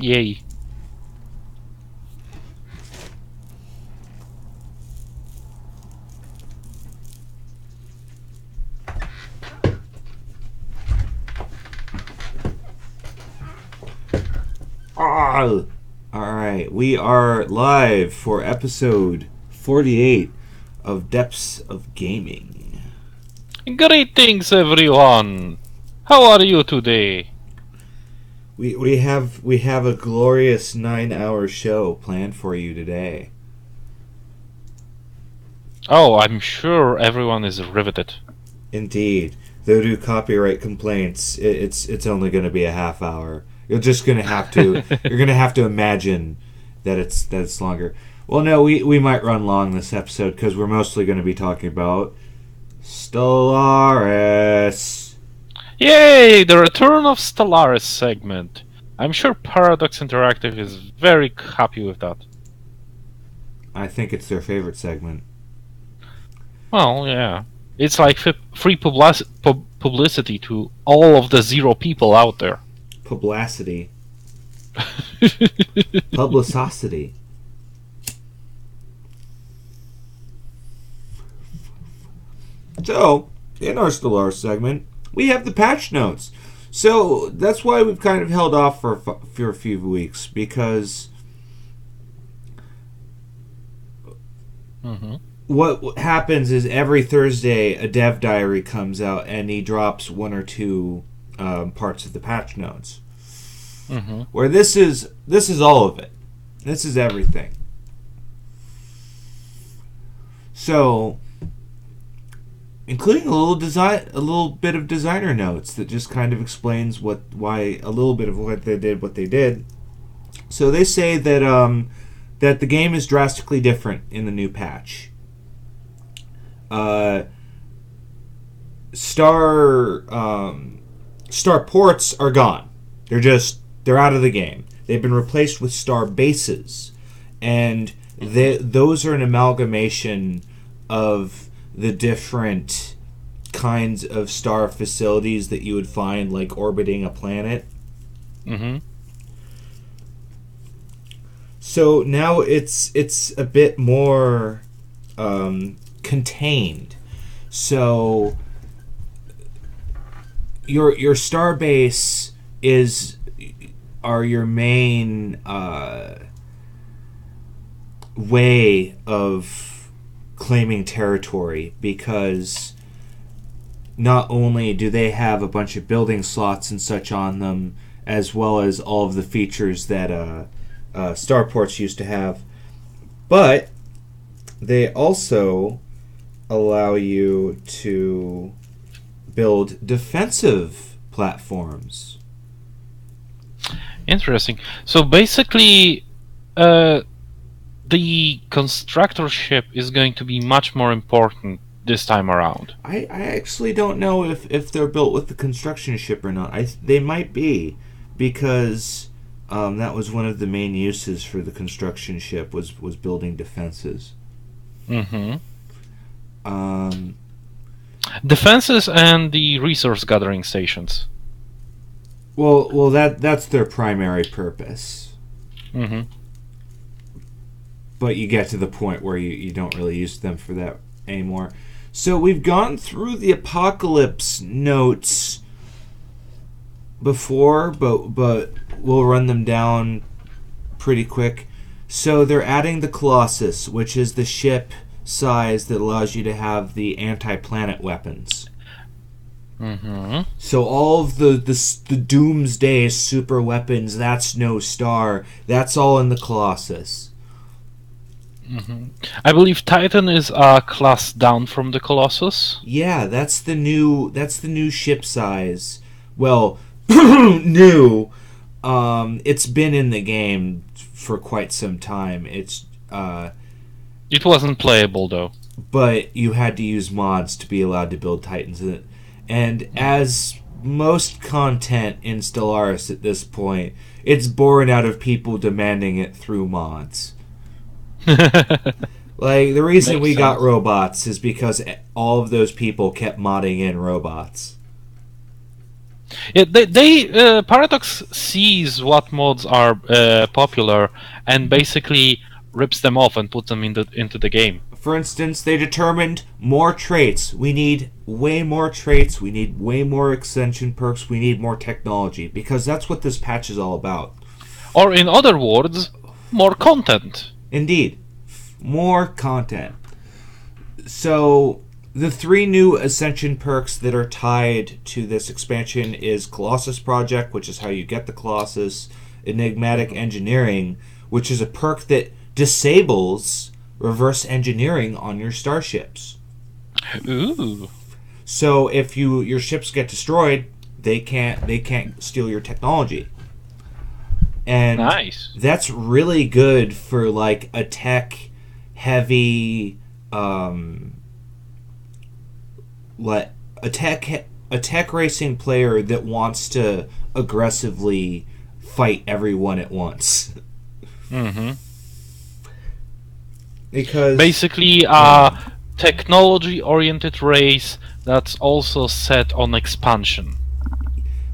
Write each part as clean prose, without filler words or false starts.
Yay. Ah! Alright, we are live for episode 48 of Depths of Gaming. Greetings, everyone. How are you today? We have a glorious 9-hour show planned for you today. Oh, I'm sure everyone is riveted. Indeed. Though due copyright complaints, it's only going to be a half hour. You're just going to have to you're going to have to imagine that it's longer. Well, no, we might run long this episode because we're mostly going to be talking about Stellaris. Yay! The return of Stellaris segment. I'm sure Paradox Interactive is very happy with that. I think it's their favorite segment. Well, yeah. It's like free publicity to all of the zero people out there. Publicity. Publicity. So, in our Stellaris segment, we have the patch notes. So, that's why we've kind of held off for a few weeks, because what happens is every Thursday a dev diary comes out and he drops one or two parts of the patch notes. Where this is all of it. This is everything. So, including a little bit of designer notes that just kind of explains why a little bit of what they did. So they say that that the game is drastically different in the new patch. Star ports are gone. They're out of the game. They've been replaced with star bases, and those are an amalgamation of the different kinds of star facilities that you would find like orbiting a planet. So now it's a bit more contained. So your star base are your main way of claiming territory, because not only do they have a bunch of building slots and such on them, as well as all of the features that starports used to have, but they also allow you to build defensive platforms. Interesting. So basically, the constructor ship is going to be much more important this time around. I actually don't know if they're built with the construction ship or not. They might be, because that was one of the main uses for the construction ship was building defenses. Defenses and the resource gathering stations. Well, that's their primary purpose. But you get to the point where you don't really use them for that anymore. So we've gone through the Apocalypse notes before, but we'll run them down pretty quick. So they're adding the Colossus, which is the ship size that allows you to have the anti-planet weapons. So all of the Doomsday super weapons, that's no star, that's all in the Colossus. I believe Titan is a class down from the Colossus. Yeah, that's the new ship size. Well, new. It's been in the game for quite some time. It wasn't playable though. But you had to use mods to be allowed to build Titans in it. And as most content in Stellaris at this point, it's born out of people demanding it through mods. Like, the reason we got robots is because all of those people kept modding in robots. Yeah, Paradox sees what mods are popular and basically rips them off and puts them into the game. For instance, they determined more traits. We need way more traits. We need way more extension perks. We need more technology because that's what this patch is all about. Or in other words, more content. Indeed, more content. So the 3 new Ascension perks that are tied to this expansion is Colossus Project, which is how you get the Colossus, Enigmatic Engineering, which is a perk that disables reverse engineering on your starships. Ooh. So if your ships get destroyed, they can't steal your technology. And nice. That's really good for like a tech heavy a tech racing player that wants to aggressively fight everyone at once. Mm-hmm. Because basically technology-oriented race that's also set on expansion.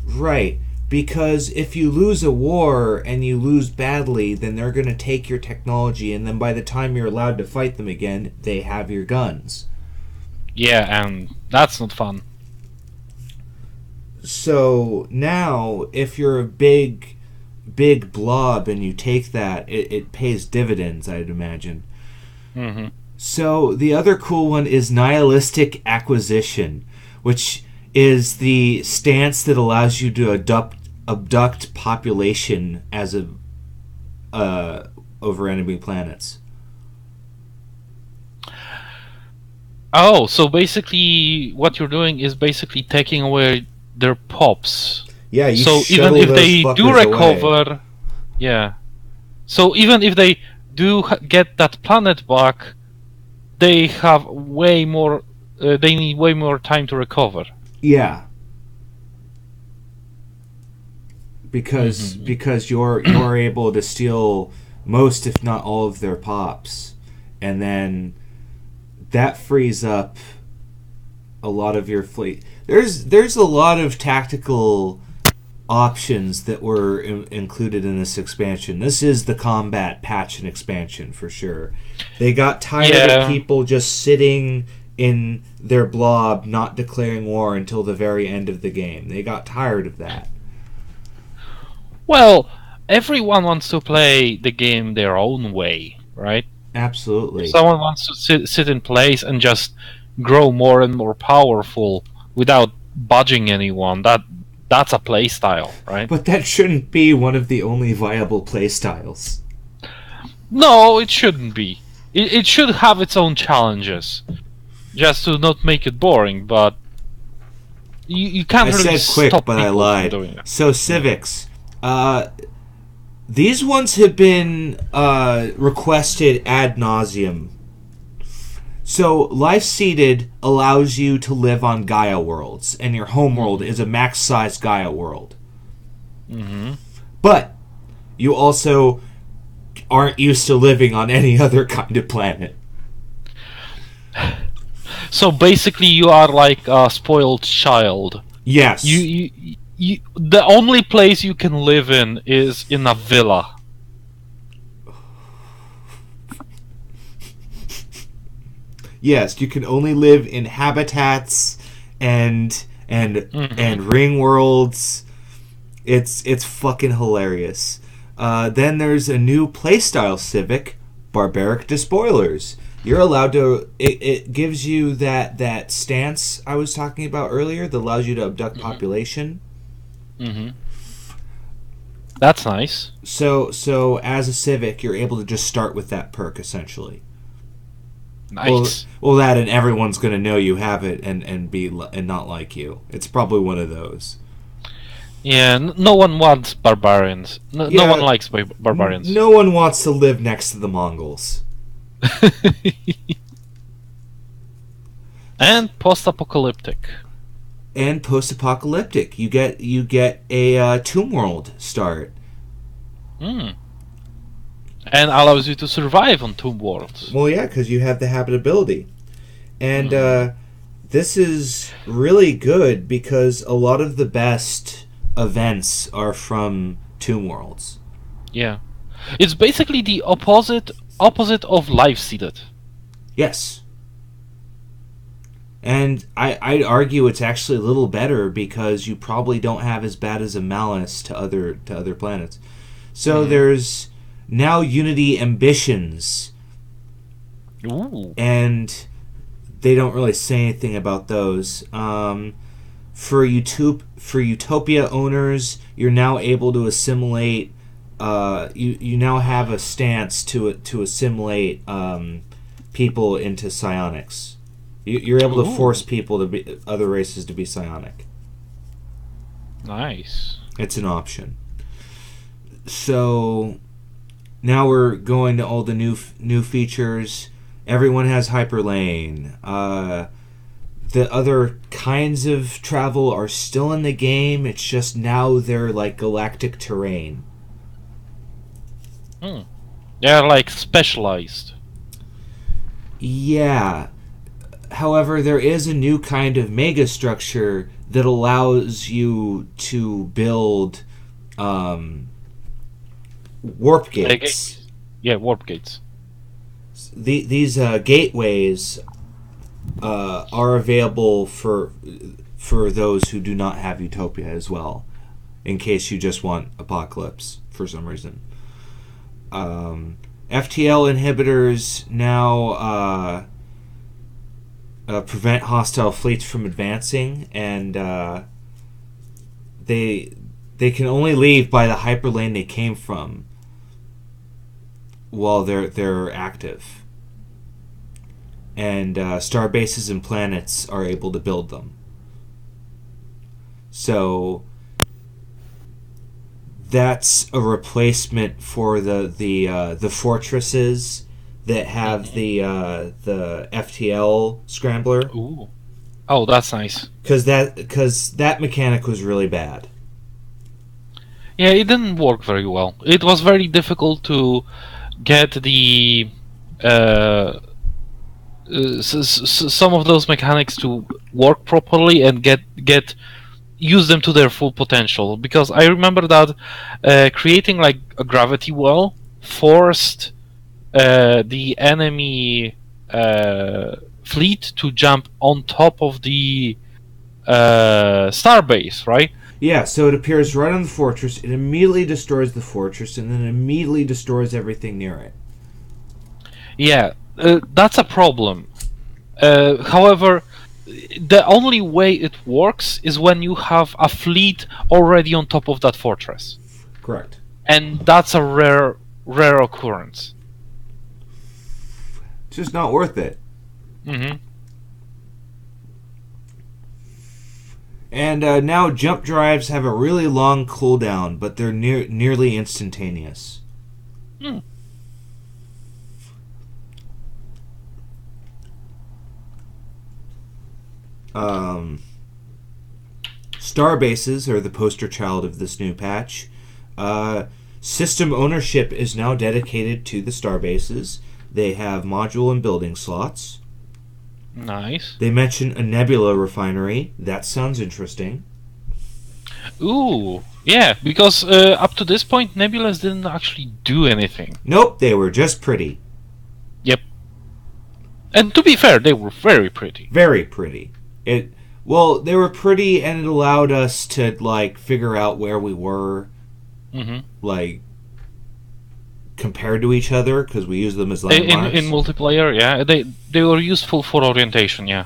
Right. Because if you lose a war and you lose badly, then they're going to take your technology, and then by the time you're allowed to fight them again, they have your guns. Yeah, and that's not fun. So now, if you're a big blob and you take that, it pays dividends, I'd imagine. Mm-hmm. So the other cool one is Nihilistic Acquisition, which is the stance that allows you to abduct population as over enemy planets. Oh, so basically what you're doing is basically taking away their pops. Yeah, you so even if they do recover, away. Yeah. So even if they do get that planet back, they have way more. They need way more time to recover. Yeah. Because you're able to steal most, if not all, of their pops, and then that frees up a lot of your fleet. There's a lot of tactical options that were included in this expansion. This is the combat patch and expansion for sure. They got tired of people just sitting in their blob not declaring war until the very end of the game. They got tired of that. Well, everyone wants to play the game their own way, right? Absolutely. If someone wants to sit in place and just grow more and more powerful without budging anyone, that's a play style, right? But that shouldn't be one of the only viable play styles. No, it shouldn't be. It should have its own challenges, just to not make it boring. But you can't really I said quick, stop but I people lied. from doing it. So civics, these ones have been requested ad nauseum. So Life Seeded allows you to live on Gaia worlds, and your homeworld is a max-sized Gaia world. Mm-hmm. But you also aren't used to living on any other kind of planet. So basically, you are like a spoiled child. Yes. You the only place you can live in is in a villa. Yes, you can only live in habitats and ring worlds. It's fucking hilarious. Then there's a new playstyle civic, Barbaric Despoilers. You're allowed to. It gives you that stance I was talking about earlier that allows you to abduct population. Mm-hmm. That's nice. So as a civic, you're able to just start with that perk essentially. Nice. Well, that and everyone's gonna know you have it and not like you. It's probably one of those. Yeah, no one wants barbarians. No one likes barbarians. No one wants to live next to the Mongols. And post-apocalyptic. And post-apocalyptic. You get a Tomb World start. And allows you to survive on Tomb Worlds. Well, yeah, because you have the habitability. And This is really good because a lot of the best events are from Tomb Worlds. Yeah. It's basically the opposite of live seeded. Yes. And I'd argue it's actually a little better because you probably don't have as bad as a malice to other planets. So there's now Unity Ambitions. Ooh. And they don't really say anything about those. For Utopia owners, you're now able to assimilate. You now have a stance to assimilate people into psionics. You're able to force people to be other races to be psionic. Nice. It's an option. So now we're going to all the new features. Everyone has hyperlane. The other kinds of travel are still in the game. It's just now they're like galactic terrain. They're like specialized. Yeah. However, there is a new kind of megastructure that allows you to build warp gates. Yeah, warp gates. These gateways are available for those who do not have Utopia as well, in case you just want Apocalypse for some reason. FTL inhibitors now prevent hostile fleets from advancing, and they can only leave by the hyperlane they came from while they're active. And star bases and planets are able to build them. So that's a replacement for the fortresses that have the FTL scrambler. Ooh. Oh, that's nice. Because that mechanic was really bad. Yeah, it didn't work very well. It was very difficult to get the some of those mechanics to work properly and use them to their full potential. Because I remember that creating like a gravity well forced the enemy fleet to jump on top of the starbase, right? Yeah, so it appears right on the fortress, it immediately destroys the fortress, and then immediately destroys everything near it. Yeah, that's a problem. However, the only way it works is when you have a fleet already on top of that fortress. Correct. And that's a rare occurrence. It's just not worth it. Mm-hmm. And now jump drives have a really long cooldown, but they're nearly instantaneous. Star bases are the poster child of this new patch. System ownership is now dedicated to the star bases. They have module and building slots. Nice. They mention a nebula refinery. That sounds interesting. Ooh, yeah, because up to this point, nebulas didn't actually do anything. Nope, they were just pretty. Yep. And to be fair, they were very pretty. Very pretty. Well, they were pretty, and it allowed us to like figure out where we were, like compared to each other, because we use them as landmarks. In multiplayer, yeah, they were useful for orientation, yeah.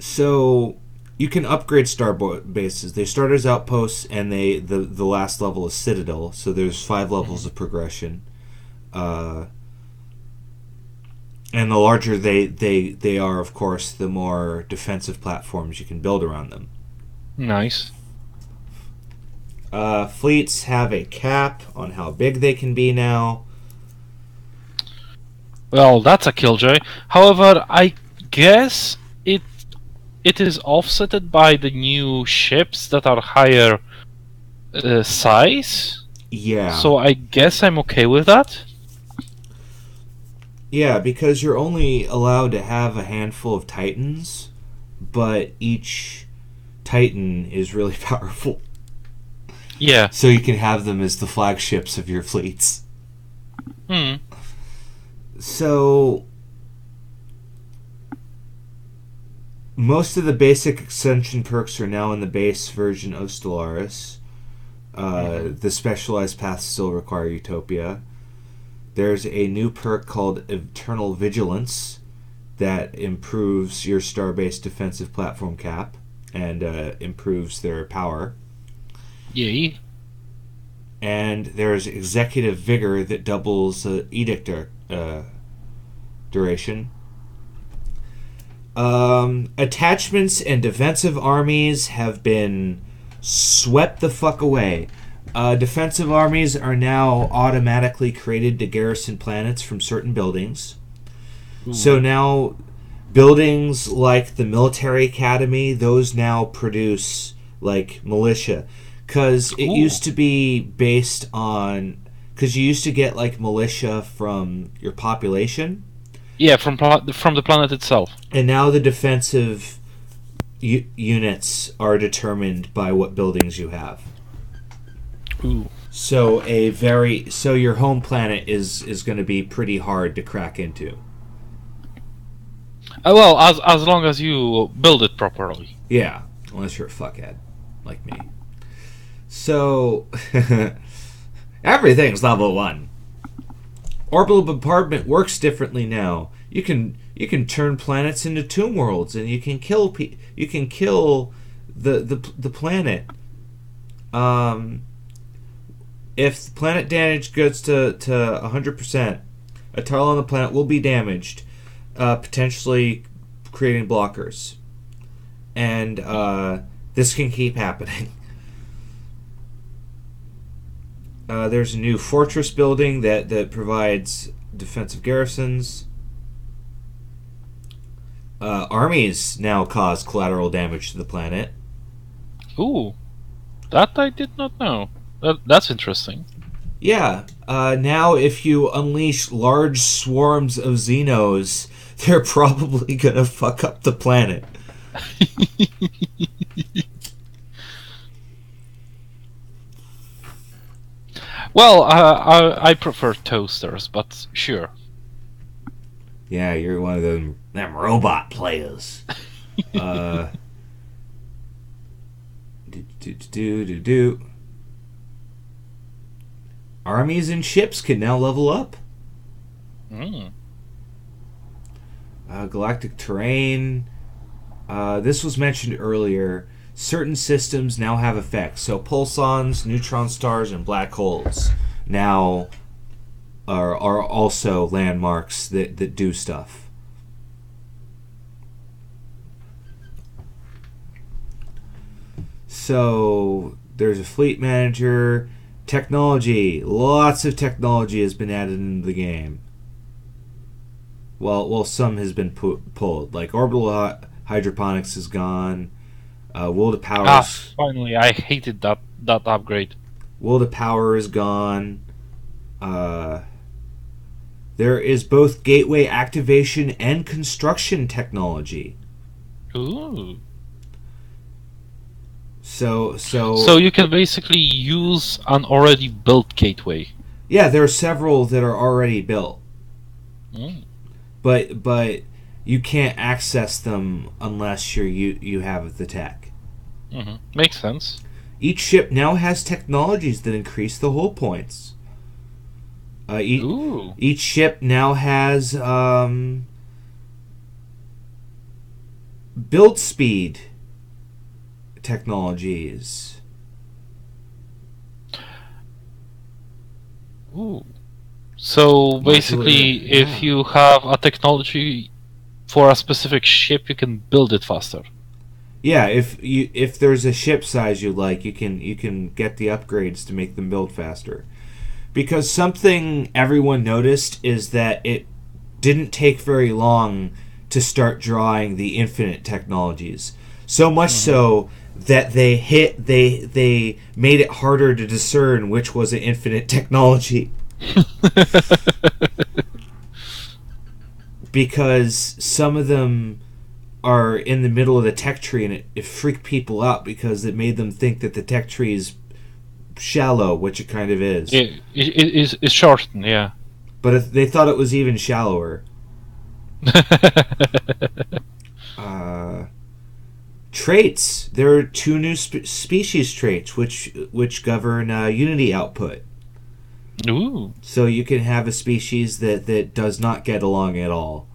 So you can upgrade star bases. They start as outposts, and the last level is Citadel. So there's 5 levels of progression. And the larger they are, of course, the more defensive platforms you can build around them. Nice. Fleets have a cap on how big they can be now. Well, that's a killjoy. However, I guess it is offsetted by the new ships that are higher size. Yeah. So I guess I'm okay with that. Yeah, because you're only allowed to have a handful of Titans, but each Titan is really powerful. Yeah. So you can have them as the flagships of your fleets. Hmm. So most of the basic extension perks are now in the base version of Stellaris. The specialized paths still require Utopia. There's a new perk called Eternal Vigilance that improves your starbase defensive platform cap and improves their power. Yay. And there's Executive Vigor that doubles Edict duration. Attachments and defensive armies have been swept the fuck away. Defensive armies are now automatically created to garrison planets from certain buildings. Ooh. So now buildings like the military academy, those now produce like militia. Because it used to be based on... Because you used to get like militia from your population. Yeah, from the planet itself. And now the defensive units are determined by what buildings you have. Ooh. So your home planet is going to be pretty hard to crack into. Well, as long as you build it properly. Yeah, unless you're a fuckhead like me. So everything's level 1. Orbital bombardment works differently now. You can turn planets into tomb worlds, and you can kill the planet. If the planet damage goes to 100%, a tile on the planet will be damaged, potentially creating blockers. And this can keep happening. There's a new fortress building that provides defensive garrisons. Armies now cause collateral damage to the planet. Ooh, that I did not know. That's interesting. Yeah. Now, if you unleash large swarms of Xenos, they're probably gonna fuck up the planet. Well, I prefer toasters, but sure. Yeah, you're one of them robot players. Armies and ships can now level up. Galactic terrain. This was mentioned earlier. Certain systems now have effects. So pulsons, neutron stars, and black holes now are also landmarks that do stuff. So there's a fleet manager. Technology. Lots of technology has been added into the game. Well, some has been pulled. Like orbital hydroponics is gone. Will to power. Finally, I hated that upgrade. Will to power is gone. There is both gateway activation and construction technology. Ooh. So you can basically use an already built gateway. Yeah, there are several that are already built. But you can't access them unless you have the tech. Makes sense. Each ship now has technologies that increase the hull points. Each ship now has build speed technologies. Ooh. So basically, if you have a technology for a specific ship, you can build it faster. Yeah, if there's a ship size you like, you can get the upgrades to make them build faster. Because something everyone noticed is that it didn't take very long to start drawing the infinite technologies. So much so that they made it harder to discern which was an infinite technology. because some of them are in the middle of the tech tree, and it freaked people out because it made them think that the tech tree is shallow, which it kind of is. It's shortened, yeah. But they thought it was even shallower. Traits. There are 2 new species traits which govern Unity output. Ooh. So you can have a species that does not get along at all.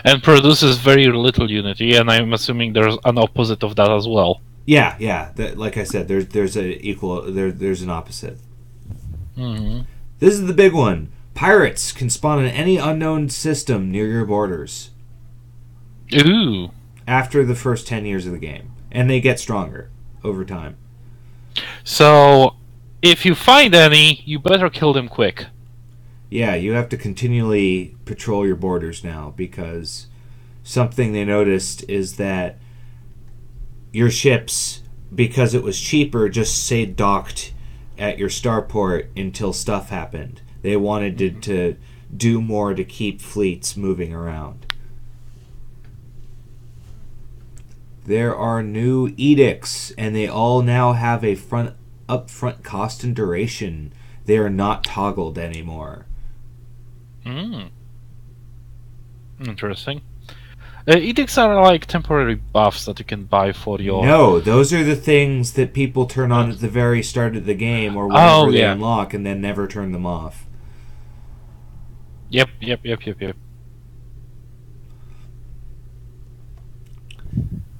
And produces very little Unity, and I'm assuming there's an opposite of that as well. Yeah. Like I said, there's an opposite. Mm-hmm. This is the big one. Pirates can spawn in any unknown system near your borders. Ooh. After the first 10 years of the game. And they get stronger over time. So, if you find any, you better kill them quick. Yeah, you have to continually patrol your borders now, because something they noticed is that your ships, because it was cheaper, just stayed docked at your starport until stuff happened. They wanted to do more to keep fleets moving around. There are new edicts, and they all now have a upfront cost and duration. They are not toggled anymore. Interesting. Edicts are like temporary buffs that you can buy for your... No, those are the things that people turn on at the very start of the game or whenever they unlock, and then never turn them off. Yep.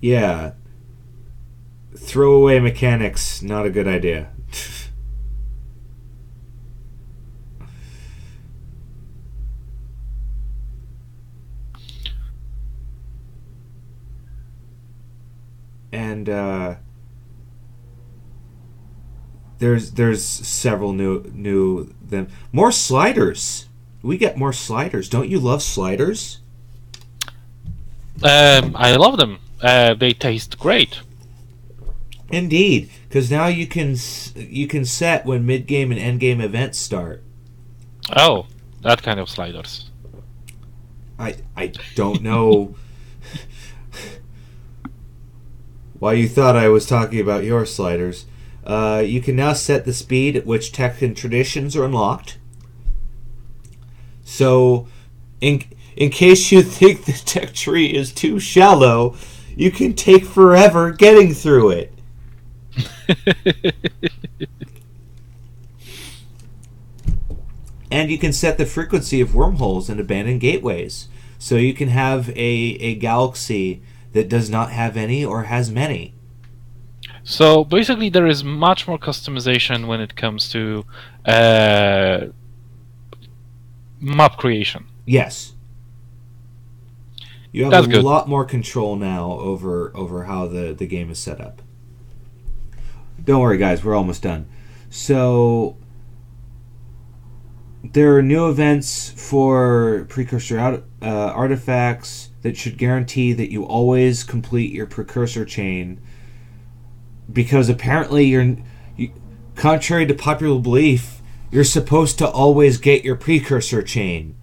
Yeah. Throwaway mechanics, not a good idea. And there's several new more sliders. We get more sliders. Don't you love sliders? I love them. They taste great. Indeed, because now you can set when mid-game and end-game events start. Oh, that kind of sliders. I don't know why you thought I was talking about your sliders. You can now set the speed at which tech and traditions are unlocked. So, in case you think the tech tree is too shallow, you can take forever getting through it. And you can set the frequency of wormholes and abandoned gateways. So you can have a galaxy that does not have any or has many. So basically there is much more customization when it comes to map creation. Yes. You have a lot more control now over how the game is set up. Don't worry, guys, we're almost done. So there are new events for precursor artifacts that should guarantee that you always complete your precursor chain, because apparently contrary to popular belief, you're supposed to always get your precursor chain.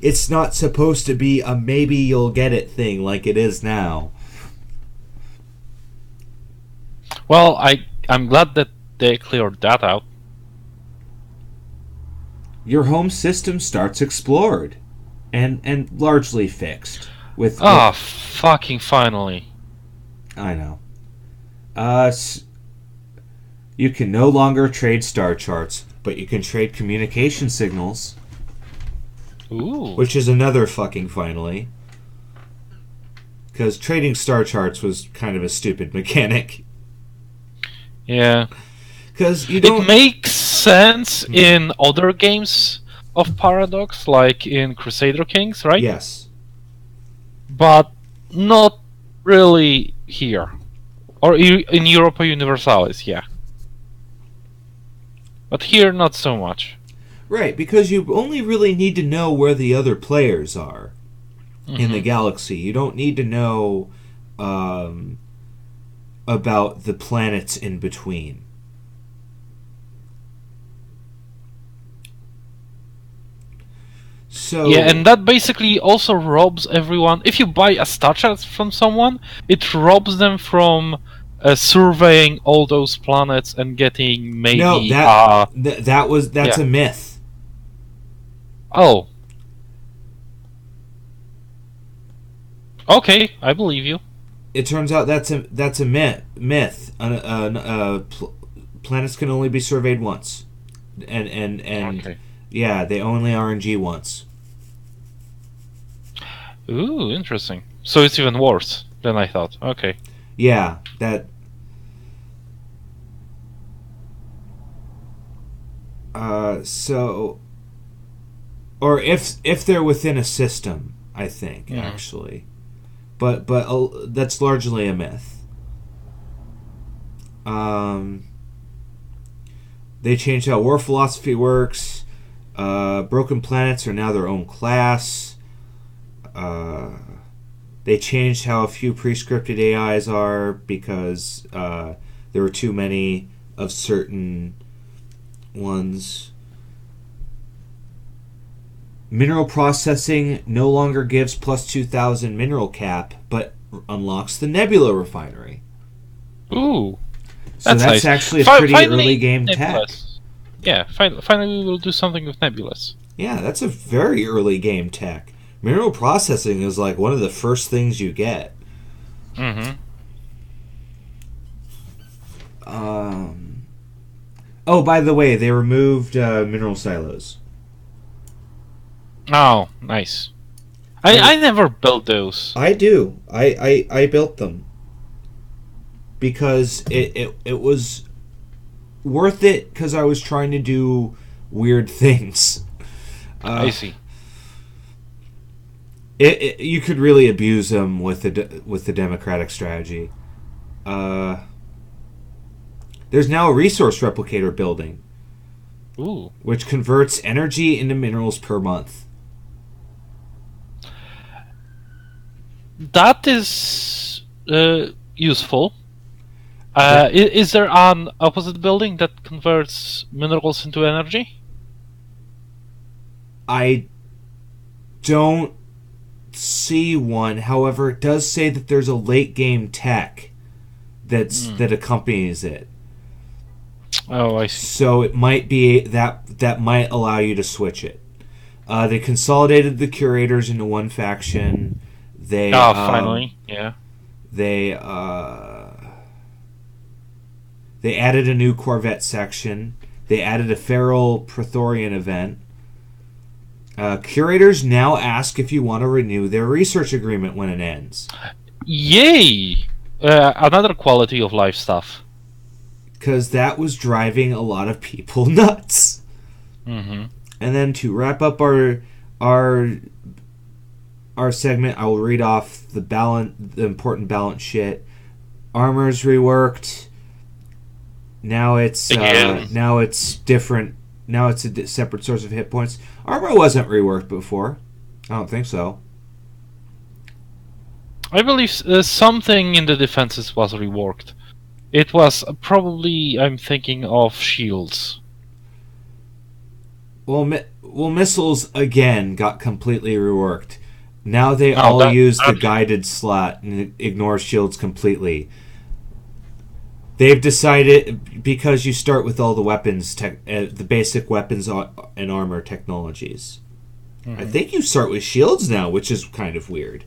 It's not supposed to be a maybe you'll get it thing like it is now. Well, I'm glad that they cleared that out. Your home system starts explored and largely fixed. Fucking finally. I know. You can no longer trade star charts, but you can trade communication signals. Ooh. Which is another fucking finally. Because trading star charts was kind of a stupid mechanic. Yeah. Because you don't... It makes sense in other games of Paradox, like in Crusader Kings, right? Yes. But not really here. Or in Europa Universalis, yeah. But here, not so much. Right, because you only really need to know where the other players are in the galaxy. You don't need to know about the planets in between. So yeah, and that basically also robs everyone. If you buy a star chart from someone, it robs them from surveying all those planets and getting no, maybe that's yeah. a myth. Oh, okay, I believe you. It turns out that's a myth. Planets can only be surveyed once, and Okay. yeah, they only RNG once. Ooh, interesting. So it's even worse than I thought. Okay. Yeah, that. So, or if they're within a system, I think actually, but that's largely a myth. They changed how war philosophy works. Broken planets are now their own class. They changed how a few pre-scripted AIs are because there were too many of certain ones. Mineral processing no longer gives plus 2,000 mineral cap, but unlocks the Nebula refinery. Ooh, So that's nice. actually a pretty early game Nebulous. tech. Yeah, finally we will do something with Nebulous. Yeah, that's a very early game tech. Mineral processing is like one of the first things you get. Mm-hmm. Oh, by the way, they removed mineral silos. Oh, nice. I never built those. I do. I built them because it was worth it because I was trying to do weird things. I see. You could really abuse them with the democratic strategy. There's now a resource replicator building, Ooh. which converts energy into minerals per month. That is useful. Is there an opposite building that converts minerals into energy? I don't see one. However, it does say that there's a late game tech that accompanies it. Oh, I see. So it might be that might allow you to switch it. They consolidated the curators into one faction. They finally, yeah. They added a new Corvette section. They added a Feral Praetorian event. Curators now ask if you want to renew their research agreement when it ends. Yay! Another quality of life stuff. Because that was driving a lot of people nuts. Mm-hmm. And then to wrap up our segment, I will read off the important balance shit. Armor's reworked. Now it's different. Now it's a separate source of hit points. Armor wasn't reworked before. I don't think so. I believe something in the defenses was reworked. It was probably, I'm thinking of shields. Well, missiles again got completely reworked. Now they all use the guided slot and ignore shields completely. They've decided because you start with all the weapons, the basic weapons and armor technologies. Mm-hmm. I think you start with shields now, which is kind of weird.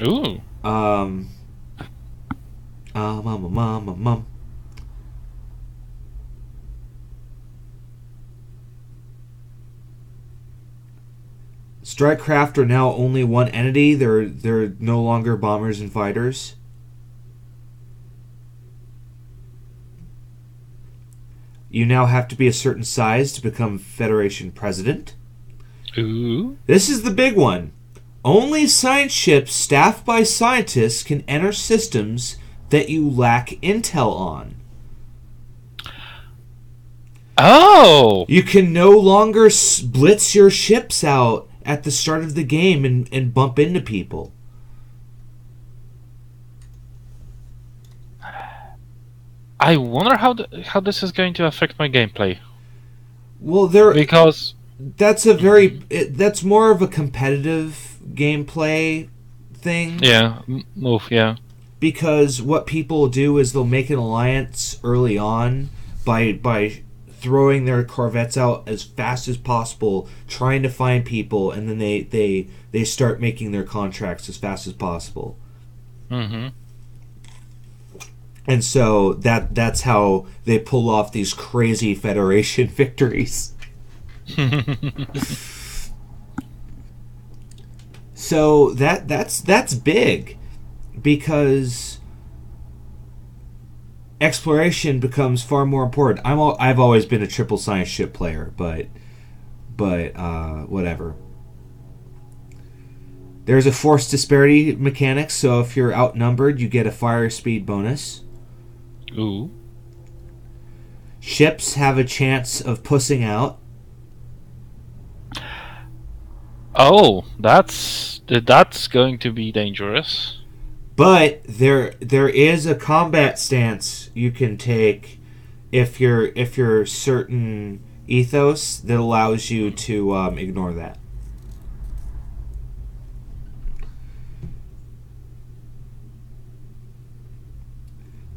Ooh. Strike-craft are now only one entity. They're no longer bombers and fighters. You now have to be a certain size to become Federation president. Ooh. This is the big one. Only science ships staffed by scientists can enter systems that you lack intel on. Oh! You can no longer blitz your ships out at the start of the game and bump into people. I wonder how this is going to affect my gameplay. Well, because that's that's more of a competitive gameplay thing. Yeah, move. Yeah. Because what people do is they'll make an alliance early on by throwing their corvettes out as fast as possible, trying to find people, and then they start making their contracts as fast as possible. Mm-hmm. And so that's how they pull off these crazy Federation victories. So that's big, because exploration becomes far more important. I've always been a triple science ship player, but whatever. There's a force disparity mechanic, so if you're outnumbered, you get a fire speed bonus. Ooh. Ships have a chance of pussing out. Oh, that's going to be dangerous. But there is a combat stance you can take if you're certain ethos that allows you to ignore that.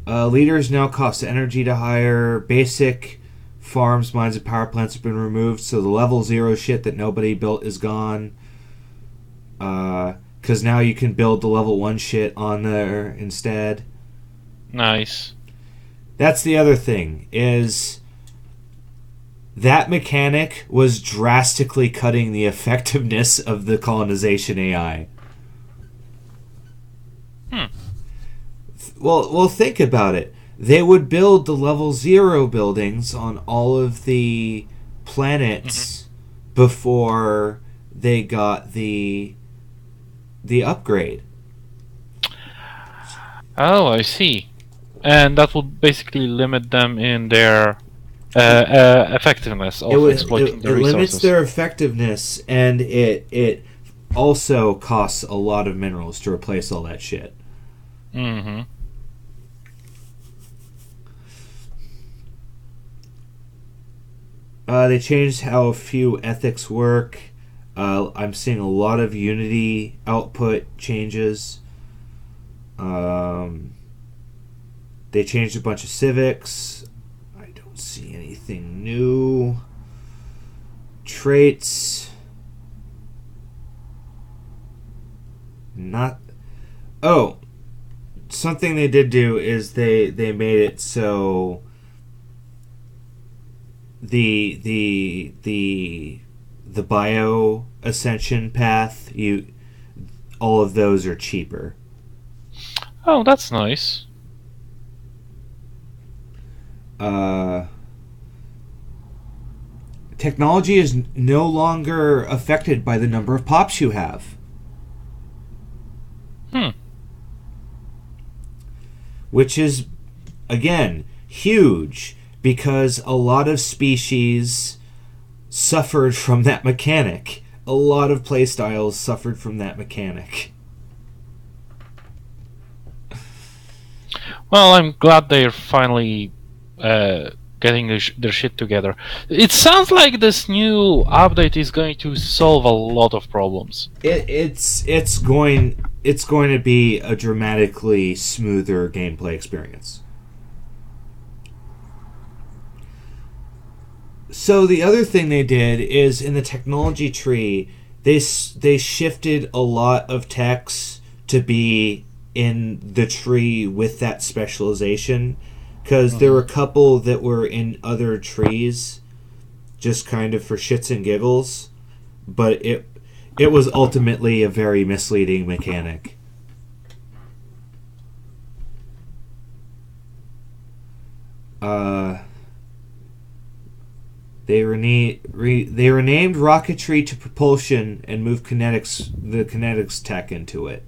Leaders now cost energy to hire. Basic farms, mines, and power plants have been removed, so the level 0 shit that nobody built is gone. Because now you can build the level 1 shit on there instead. Nice. That's the other thing, is that mechanic was drastically cutting the effectiveness of the colonization AI. Well, think about it. They would build the level 0 buildings on all of the planets before they got the upgrade. Oh, I see. And that would basically limit them in their effectiveness of exploiting the resources. It limits their effectiveness, and it also costs a lot of minerals to replace all that shit. Mm-hmm. They changed how a few ethics work. I'm seeing a lot of Unity output changes. They changed a bunch of civics. I don't see anything new. Traits. Not. Oh, something they did do is they made it so the bio ascension path, all of those are cheaper. Oh, that's nice. Technology is no longer affected by the number of pops you have. Which is, again, huge, because a lot of species suffered from that mechanic. A lot of playstyles suffered from that mechanic. Well, I'm glad they're finally getting their shit together. It sounds like this new update is going to solve a lot of problems. It's going to be a dramatically smoother gameplay experience. So the other thing they did is, in the technology tree, they shifted a lot of techs to be in the tree with that specialization, because there were a couple that were in other trees just kind of for shits and giggles, but it was ultimately a very misleading mechanic. They renamed rocketry to propulsion and moved the kinetics tech into it.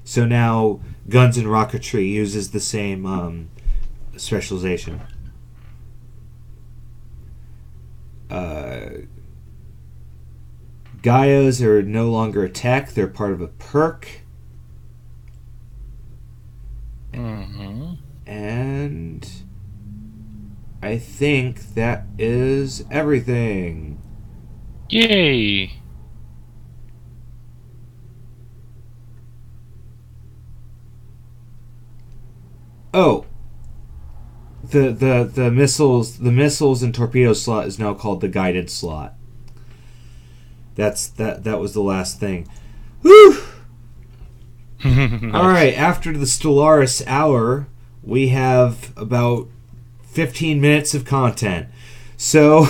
So now guns and rocketry uses the same specialization. Gaias are no longer a tech; they're part of a perk. And I think that is everything. Yay! Oh, the missiles and torpedo slot is now called the guided slot. That was the last thing. Whew! Nice. Alright, after the Stellaris hour, we have about 15 minutes of content. So...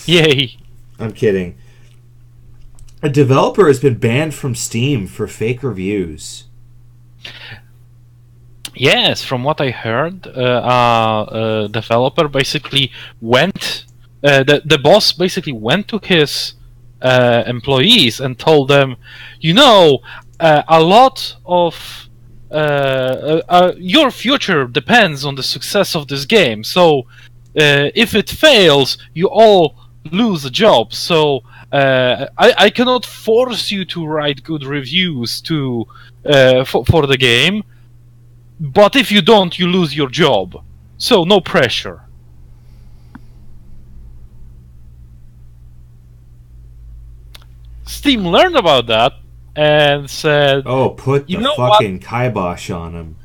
Yay! I'm kidding. A developer has been banned from Steam for fake reviews. Yes, from what I heard, a developer basically went... the boss basically went to his employees and told them, you know, a lot of your future depends on the success of this game. So if it fails, you all lose a job. So I cannot force you to write good reviews for the game. But if you don't, you lose your job. So no pressure. Steam learned about that and said, "Oh, put the fucking kibosh on him."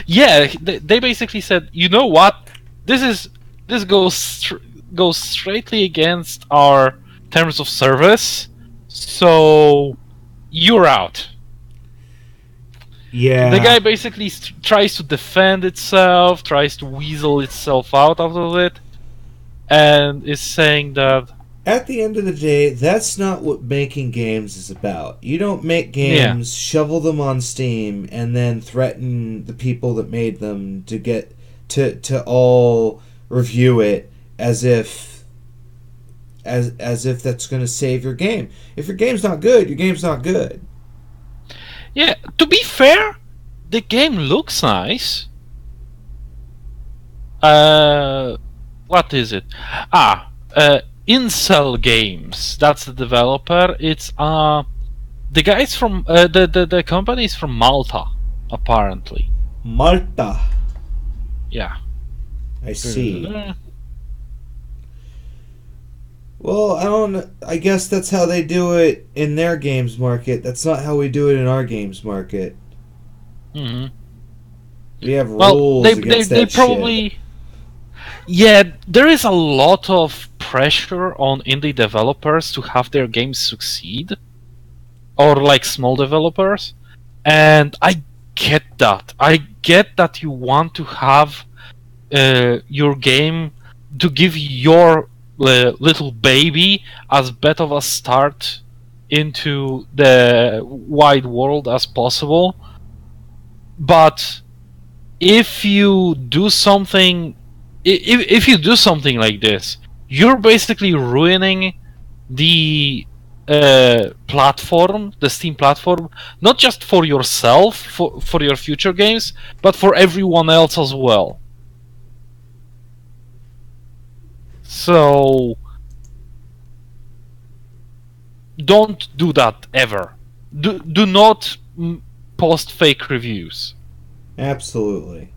Yeah, they basically said, "You know what? This goes straightly against our terms of service. So you're out." Yeah. The guy basically tries to defend itself, tries to weasel itself out of it, and is saying that at the end of the day, that's not what making games is about. You don't make games, shovel them on Steam, and then threaten the people that made them to get to all review it as if that's going to save your game. If your game's not good, your game's not good. Yeah, to be fair, the game looks nice. What is it? Incel Games. That's the developer. It's the guys from the company is from Malta, apparently. Malta. Yeah. I see. Well, I guess that's how they do it in their games market. That's not how we do it in our games market. Mm-hmm. We have rules against that probably. Shit. Yeah, there is a lot of pressure on indie developers to have their games succeed, or like small developers, and I get that. I get that you want to have your game to give your little baby as better of a start into the wide world as possible, but if you do something like this, you're basically ruining the platform, the Steam platform, not just for yourself, for your future games, but for everyone else as well. So don't do that ever. Do not post fake reviews. Absolutely.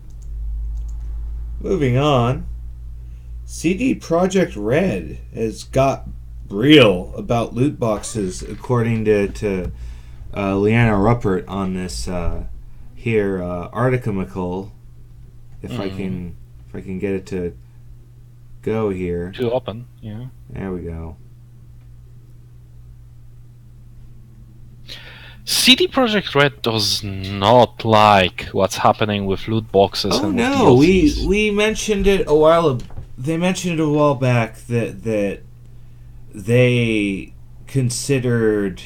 Moving on, CD Projekt Red has got real about loot boxes, according to Leanna Ruppert on this article. If I can get it to go here. To open, yeah. There we go. CD Projekt Red does not like what's happening with loot boxes. Oh and no, DLCs. we mentioned it a while. They mentioned it a while back that they considered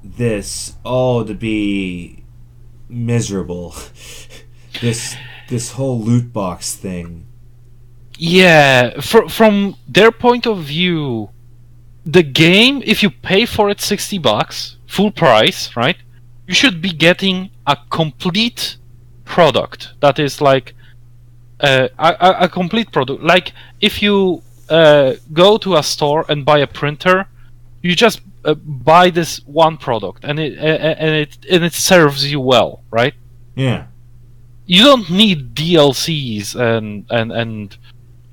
this all to be miserable. this whole loot box thing. Yeah, from their point of view, the game, if you pay for it $60, full price, right? You should be getting a complete product. That is like a complete product. Like if you go to a store and buy a printer, you just buy this one product, and it serves you well, right? Yeah. You don't need DLCs and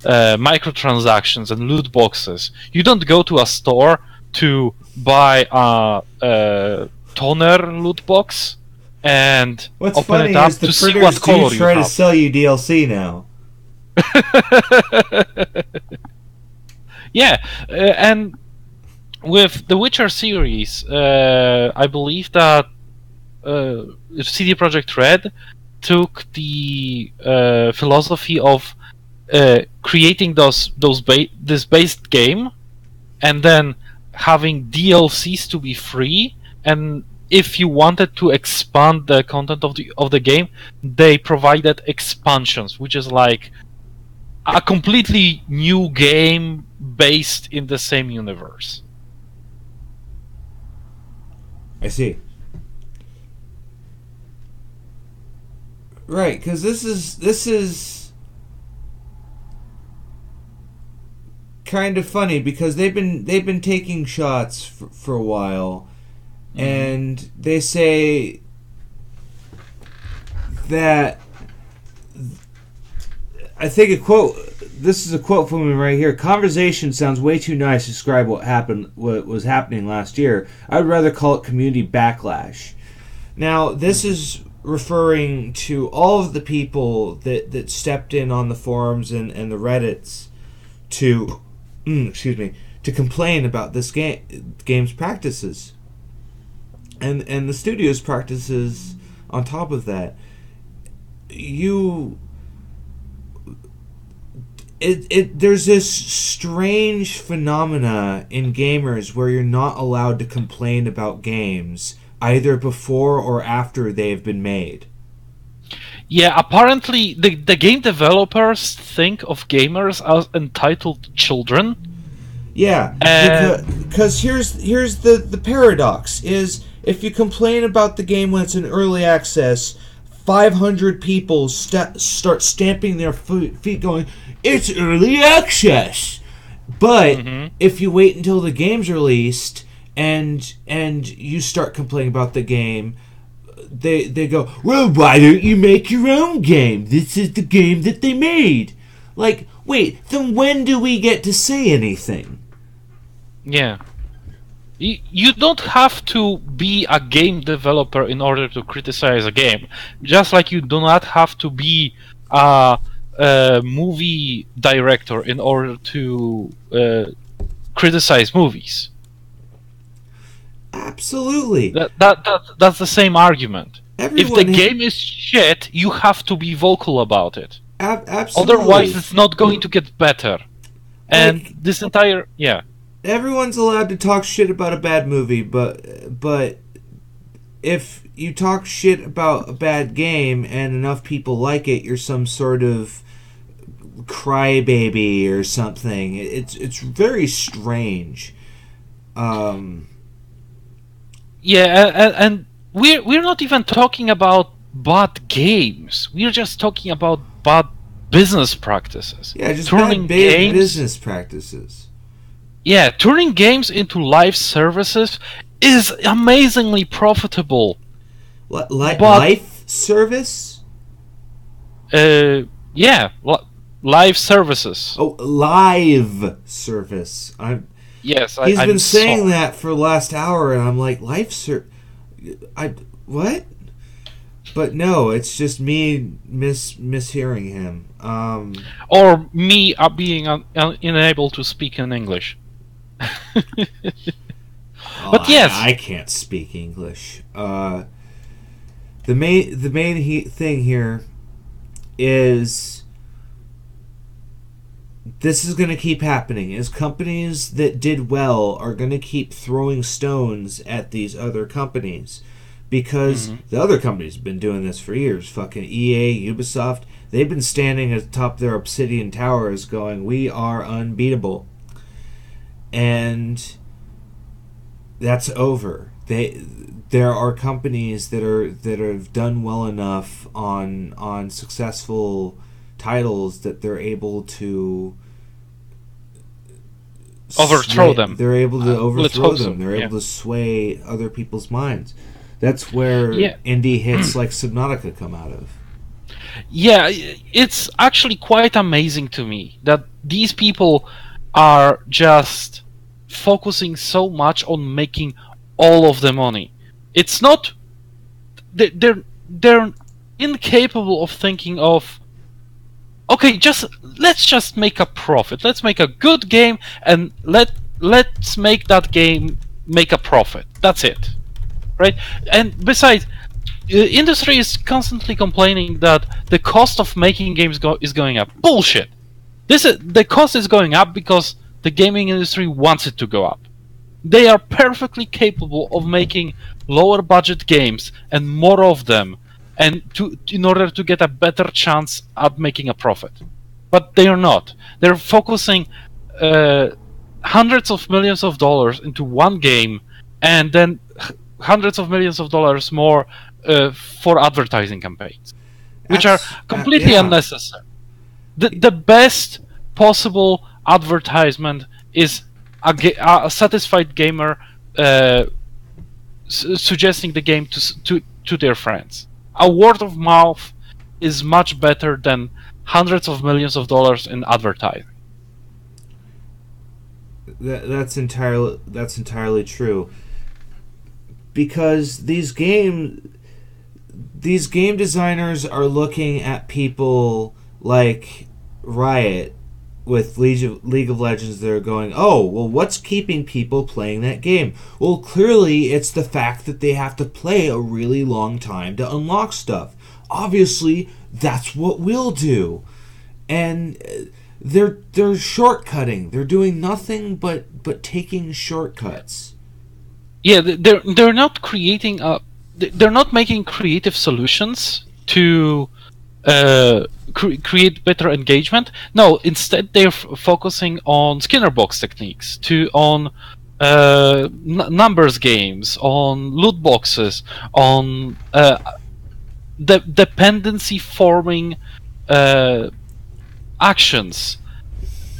microtransactions and loot boxes. You don't go to a store to buy a toner loot box and What's open funny it up is the to see what printers color do you try to have. sell you DLC now. Yeah, and with the Witcher series, I believe that CD Projekt Red took the philosophy of creating this based game, and then having DLCs to be free. And if you wanted to expand the content of the game, they provided expansions, which is like a completely new game based in the same universe. I see. Right, because this is kind of funny because they've been taking shots for a while, and they say that I think a quote. This is a quote from him right here. Conversation sounds way too nice to describe what was happening last year. I would rather call it community backlash. Now, this is referring to all of the people that stepped in on the forums and the Reddits to to complain about this game's practices and the studio's practices on top of that. There's this strange phenomena in gamers where you're not allowed to complain about games either before or after they've been made. Yeah, apparently the game developers think of gamers as entitled children. Yeah, because here's the paradox is if you complain about the game when it's in early access, 500 people start stamping their feet going, it's early access. But if you wait until the game's released and you start complaining about the game, they go, well, why don't you make your own game? This is the game that they made. Like, wait, then when do we get to say anything? Yeah. You don't have to be a game developer in order to criticize a game. Just like you do not have to be a movie director in order to criticize movies. Absolutely. That's the same argument. Everyone if the game is shit, you have to be vocal about it. Absolutely. Otherwise, it's not going to get better. And this entire... Yeah. Everyone's allowed to talk shit about a bad movie, but if you talk shit about a bad game and enough people like it, you're some sort of crybaby or something. It's very strange. Yeah, and we're not even talking about bad games. We're just talking about bad business practices. Yeah, just bad business practices. Yeah, turning games into live services is amazingly profitable. Life service? Yeah, live services. Oh, live service. He's been saying that for the last hour, and I'm like, what? But no, it's just me mishearing him. Or me being unable to speak in English. But yes, I can't speak English. The main thing here is this is going to keep happening. Is companies that did well are going to keep throwing stones at these other companies because the other companies have been doing this for years. Fucking EA, Ubisoft, they've been standing at the top of their obsidian towers going, we are unbeatable. And that's over. There are companies that have done well enough on successful titles that they're able to overthrow them. They're able to overthrow them. They're able to sway other people's minds. That's where indie hits like Subnautica come out of. Yeah, it's actually quite amazing to me that these people are just focusing so much on making all of the money. It's not they're incapable of thinking of, okay, let's just make a profit. Let's make a good game and let's make that game make a profit. That's it, right? And besides, the industry is constantly complaining that the cost of making games is going up. Bullshit. The cost is going up because the gaming industry wants it to go up. They are perfectly capable of making lower budget games and more of them, and in order to get a better chance at making a profit. But they are not. They're focusing hundreds of millions of dollars into one game, and then hundreds of millions of dollars more for advertising campaigns, which are completely unnecessary. The best possible advertisement is a satisfied gamer suggesting the game to their friends. A word of mouth is much better than hundreds of millions of dollars in advertising. That's entirely true. Because these game designers are looking at people like Riot with League of Legends. They're going, oh, well, what's keeping people playing that game? Well, clearly it's the fact that they have to play a really long time to unlock stuff. Obviously, that's what we'll do. And they're shortcutting. They're doing nothing but taking shortcuts. Yeah, they're not creating they're not making creative solutions to create better engagement. No, instead they're focusing on Skinner box techniques, on numbers games, on loot boxes, on dependency forming actions,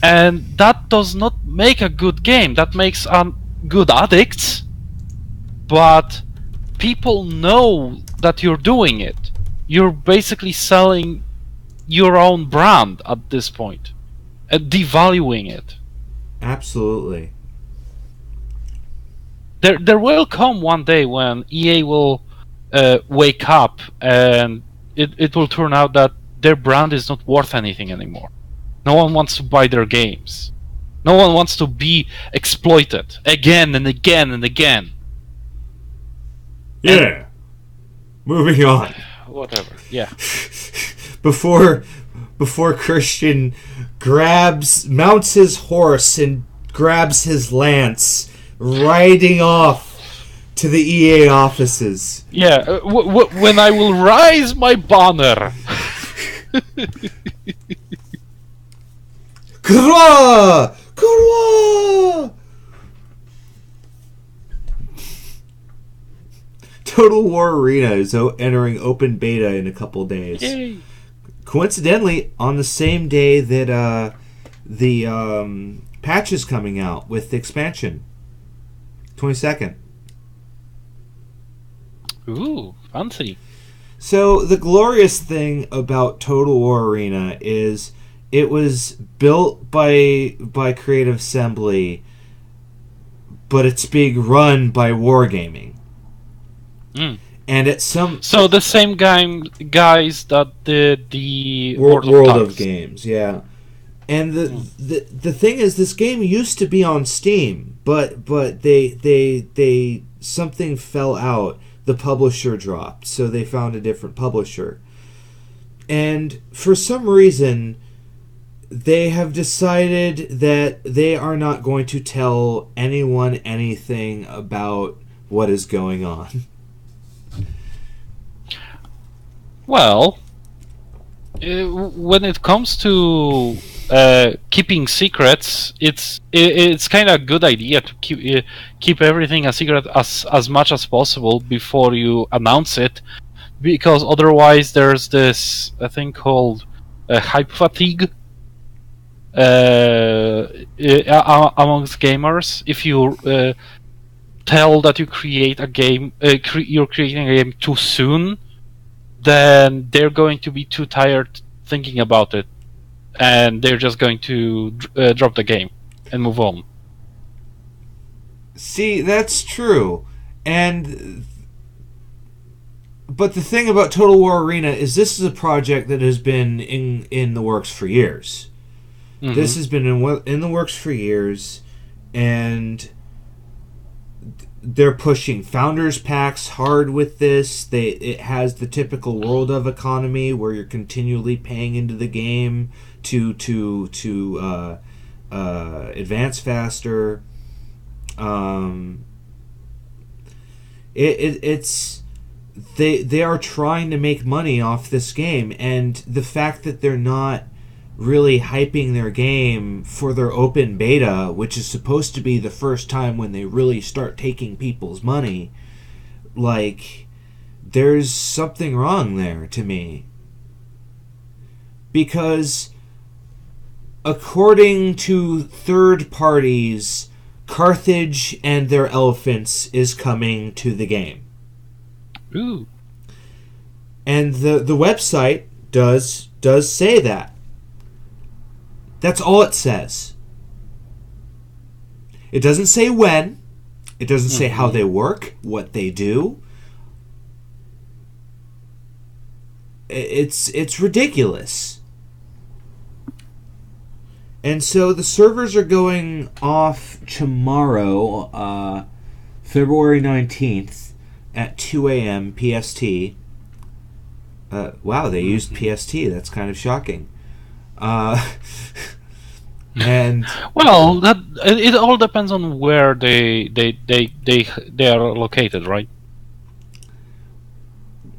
and that does not make a good game. That makes good addicts, but people know that you're doing it. You're basically selling your own brand at this point, and devaluing it. Absolutely. There will come one day when EA will wake up, and it will turn out that their brand is not worth anything anymore. No one wants to buy their games. No one wants to be exploited again and again and again. Yeah. And moving on. Whatever. Yeah. Before Christian mounts his horse and grabs his lance, riding off to the EA offices. Yeah. When I will rise my banner. Kura! Kura! Total War Arena is entering open beta in a couple days. Yay. Coincidentally, on the same day that the patch is coming out with the expansion. 22nd. Ooh, fancy. So the glorious thing about Total War Arena is it was built by Creative Assembly, but it's being run by Wargaming. Mm. And it's so the same guys that did the World of Games, yeah. And the thing is, this game used to be on Steam, but they something fell out. The publisher dropped, so they found a different publisher. And for some reason, they have decided that they are not going to tell anyone anything about what is going on. Well, when it comes to keeping secrets, it's kind of a good idea to keep everything a secret as much as possible before you announce it, because otherwise there's this thing called hype fatigue amongst gamers. If you tell that you create a game, you're creating a game too soon, then they're going to be too tired thinking about it and they're just going to drop the game and move on. See, that's true. But the thing about Total War Arena is this is a project that has been in the works for years. Mm-hmm. This has been in the works for years, and they're pushing founders packs hard with this. It has the typical World of economy where you're continually paying into the game to advance faster. They are trying to make money off this game, and the fact that they're not really hyping their game for their open beta, which is supposed to be the first time when they really start taking people's money, like, there's something wrong there to me. Because according to third parties, Carthage and their elephants is coming to the game. Ooh. And the website does say that. That's all it says. It doesn't say when. It doesn't say how they work, what they do. It's ridiculous. And so the servers are going off tomorrow, February 19th at 2 a.m. PST. Wow, they used PST. That's kind of shocking. And well, that it all depends on where they are located, right?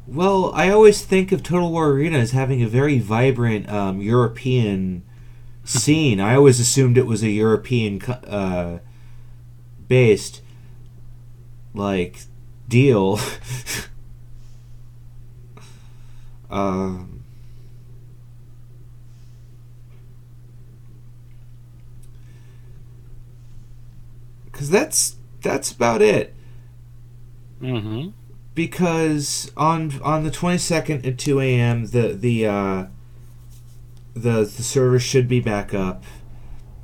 Well, I always think of Total War Arena as having a very vibrant European scene. I always assumed it was a European based like deal. Because that's about it. Mm-hmm. Because on the 22nd at 2 a.m. the server should be back up,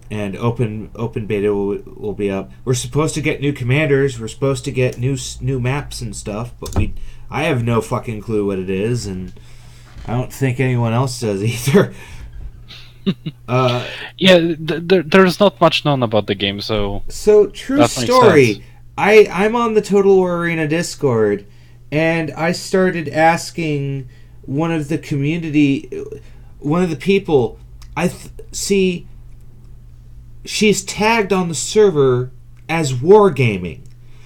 and open beta will be up. We're supposed to get new commanders. We're supposed to get new maps and stuff, but I have no fucking clue what it is, and I don't think anyone else does either. Yeah, there's not much known about the game, so true story. I'm on the Total War Arena Discord, and I started asking one of the people. See, she's tagged on the server as wargaming,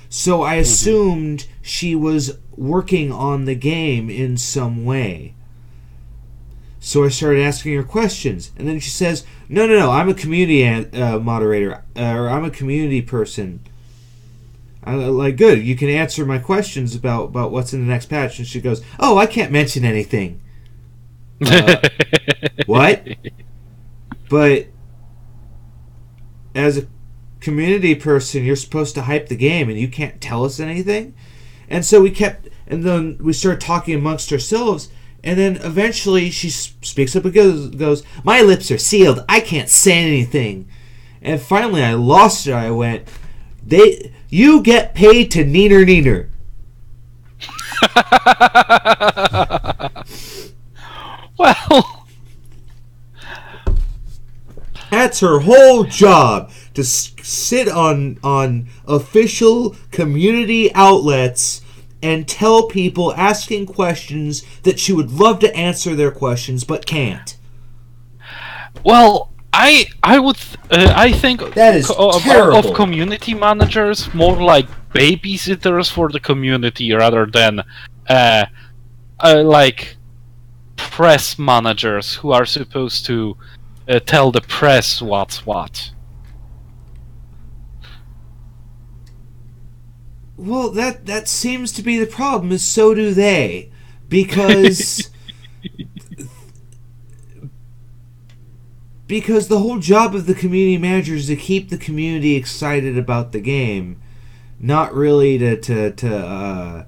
so I assumed she was working on the game in some way. So I started asking her questions, and then she says, "No, I'm a community moderator, or I'm a community person." I'm like, "Good, you can answer my questions about what's in the next patch." And she goes, "Oh, I can't mention anything." What? But as a community person, you're supposed to hype the game, and you can't tell us anything. And so and then we started talking amongst ourselves. And then eventually she speaks up and goes, "My lips are sealed. I can't say anything." And finally I lost it. I went, "You get paid to neener." Well, that's her whole job, to sit on official community outlets and tell people asking questions that she would love to answer their questions but can't. Well, I think that is terrible. Of community managers more like babysitters for the community rather than like press managers who are supposed to tell the press what's what. Well, that seems to be the problem, is so do they. Because the whole job of the community manager is to keep the community excited about the game, not really to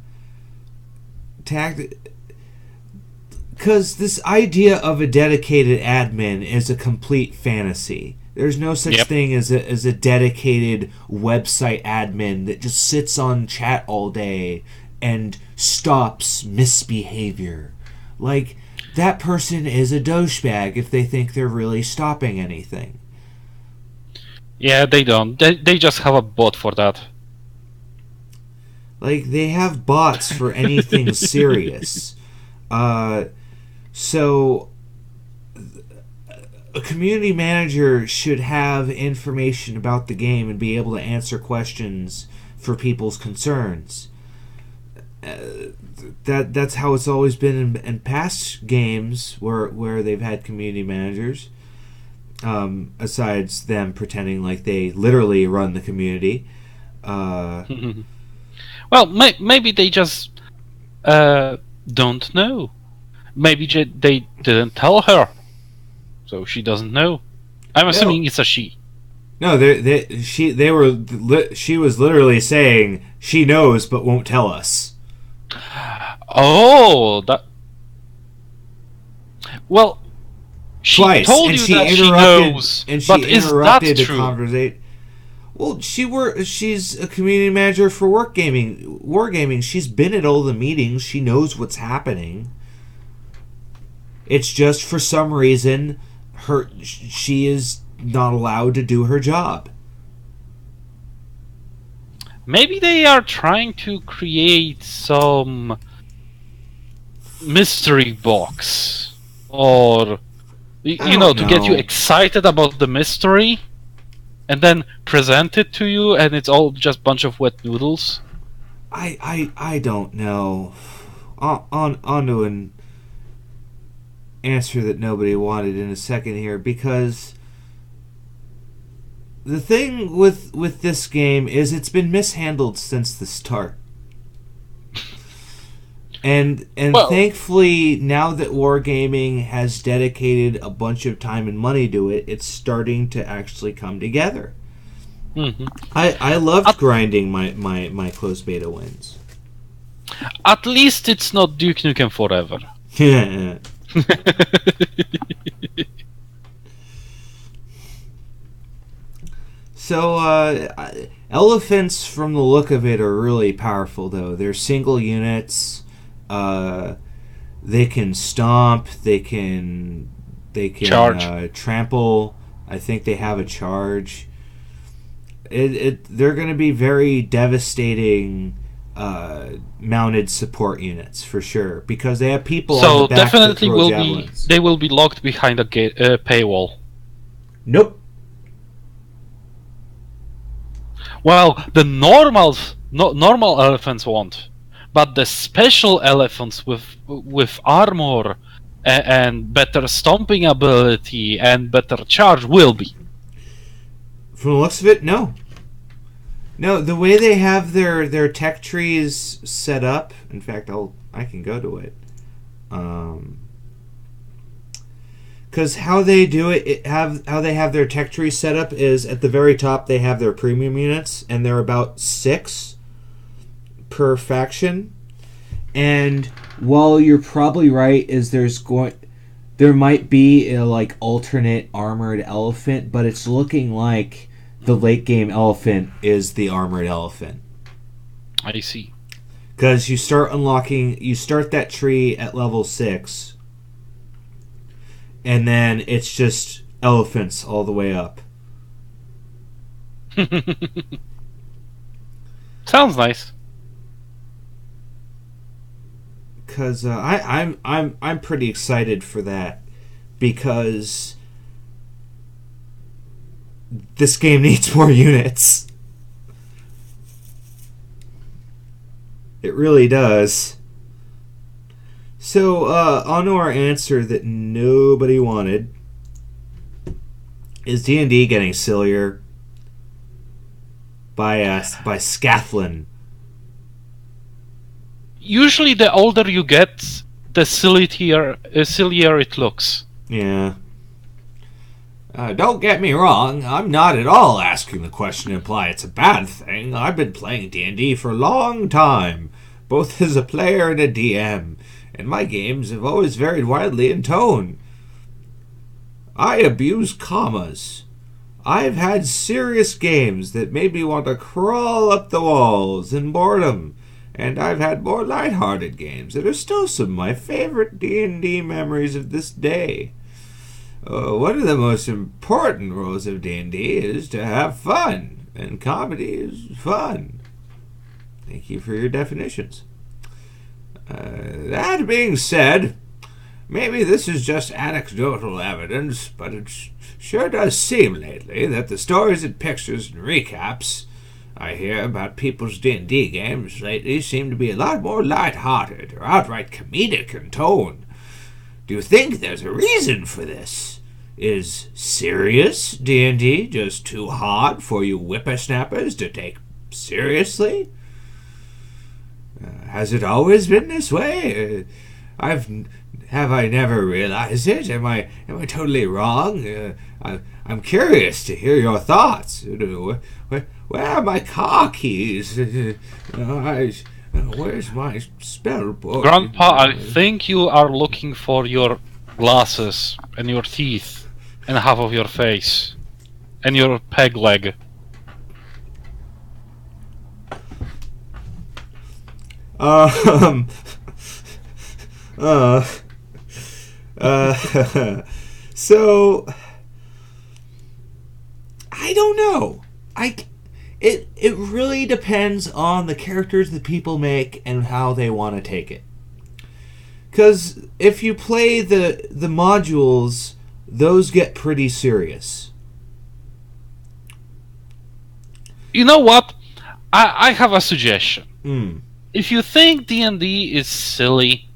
Because this idea of a dedicated admin is a complete fantasy. There's no such thing as a dedicated website admin that just sits on chat all day and stops misbehavior. Like, that person is a douchebag if they think they're really stopping anything. Yeah, they don't. They just have a bot for that. Like, they have bots for anything serious. So, a community manager should have information about the game and be able to answer questions for people's concerns. That's how it's always been in past games where they've had community managers. Asides them pretending like they literally run the community. Well, maybe they just don't know. Maybe they didn't tell her, so she doesn't know. I'm assuming it's a she. No, she was literally saying she knows but won't tell us. Oh, that. Well, she Twice, told and you she that she interrupted, knows, and she but is that interrupted the true? conversation. Well, she's a community manager for Wargaming. She's been at all the meetings. She knows what's happening. It's just for some reason she is not allowed to do her job. Maybe they are trying to create some mystery box, or to get you excited about the mystery, and then present it to you, and it's all just a bunch of wet noodles. I don't know. On to an answer that nobody wanted in a second here, because the thing with this game is it's been mishandled since the start. And thankfully, now that Wargaming has dedicated a bunch of time and money to it, it's starting to actually come together. Mm-hmm. I loved grinding my closed beta wins. At least it's not Duke Nukem Forever. So, elephants, from the look of it, are really powerful, though. They're single units. They can stomp. They can charge. Trample. I think they have a charge. They're going to be very devastating mounted support units for sure, because they have people on the back that throw javelins. They will be locked behind a paywall. Nope. Well, the normal elephants won't, but the special elephants with armor and better stomping ability and better charge will be. From the looks of it, no. No, the way they have their tech trees set up. In fact, I can go to it. Because how they do how they have their tech tree set up is at the very top they have their premium units, and they're about 6 per faction. And while you're probably right, there might be a alternate armored elephant, but it's looking like the late game elephant is the armored elephant. I see. Because you start that tree at level 6, and then it's just elephants all the way up. Sounds nice. Because I'm pretty excited for that, because this game needs more units. It really does. So, on to our answer that nobody wanted. Is D&D getting sillier? By Scathlin. Usually the older you get, the sillier it looks. Yeah. Don't get me wrong, I'm not at all asking the question to imply it's a bad thing. I've been playing D&D for a long time, both as a player and a DM, and my games have always varied widely in tone. I abuse commas. I've had serious games that made me want to crawl up the walls in boredom, and I've had more lighthearted games that are still some of my favorite D&D memories of this day. One of the most important rules of D&D is to have fun, and comedy is fun. Thank you for your definitions. That being said, maybe this is just anecdotal evidence, but it sure does seem lately that the stories and pictures and recaps I hear about people's D&D games lately seem to be a lot more light-hearted or outright comedic in tone. Do you think there's a reason for this? Is serious D&D just too hard for you whippersnappers to take seriously? Has it always been this way? Have I never realized it? Am I totally wrong? I'm curious to hear your thoughts. Where are my car keys? Where's my spell book? Grandpa, I think you are looking for your glasses and your teeth and half of your face and your peg leg. So I don't know. It really depends on the characters that people make and how they want to take it. Because if you play the modules, those get pretty serious. You know what? I have a suggestion. Hmm. If you think D&D is silly,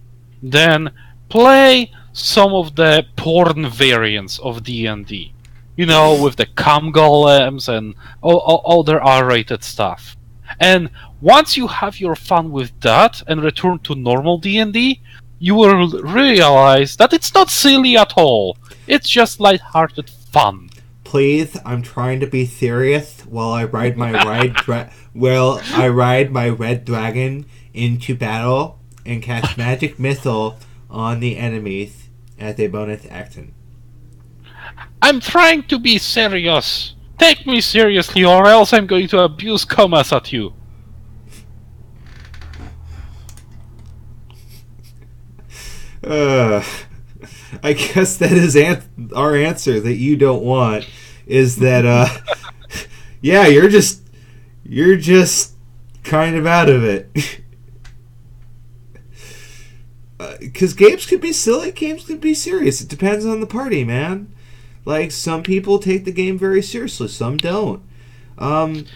then play some of the porn variants of D&D. You know, with the cum golems and all their R-rated stuff. And once you have your fun with that and return to normal D&D, you will realize that it's not silly at all. It's just light-hearted fun. Please, I'm trying to be serious while I ride my red dragon into battle and cast magic missile on the enemies as a bonus action. I'm trying to be serious. Take me seriously, or else I'm going to abuse commas at you. I guess that is our answer that you don't want. Is that yeah, you're just kind of out of it. Because games could be silly, games could be serious. It depends on the party, man. Like, some people take the game very seriously, some don't. If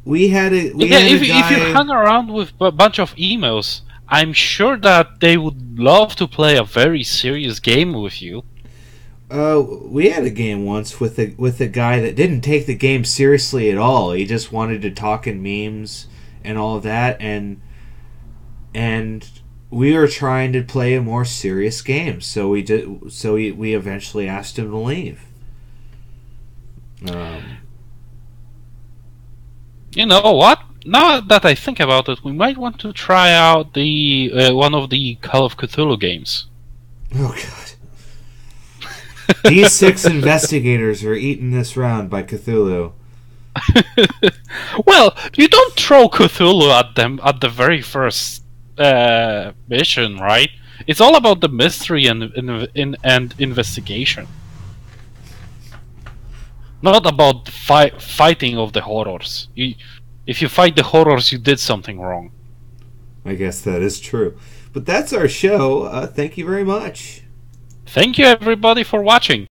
you hang around with a bunch of emails, I'm sure that they would love to play a very serious game with you. We had a game once with a guy that didn't take the game seriously at all. He just wanted to talk in memes and all of that, and we were trying to play a more serious game, so we did. So we eventually asked him to leave. You know what? Now that I think about it, we might want to try out the one of the Call of Cthulhu games. Oh God! These 6 investigators are eaten this round by Cthulhu. Well, you don't throw Cthulhu at them at the very first mission, right? It's all about the mystery and investigation, not about the fighting of the horrors. If you fight the horrors, you did something wrong. I guess that is true. But that's our show. Thank you very much. Thank you, everybody, for watching.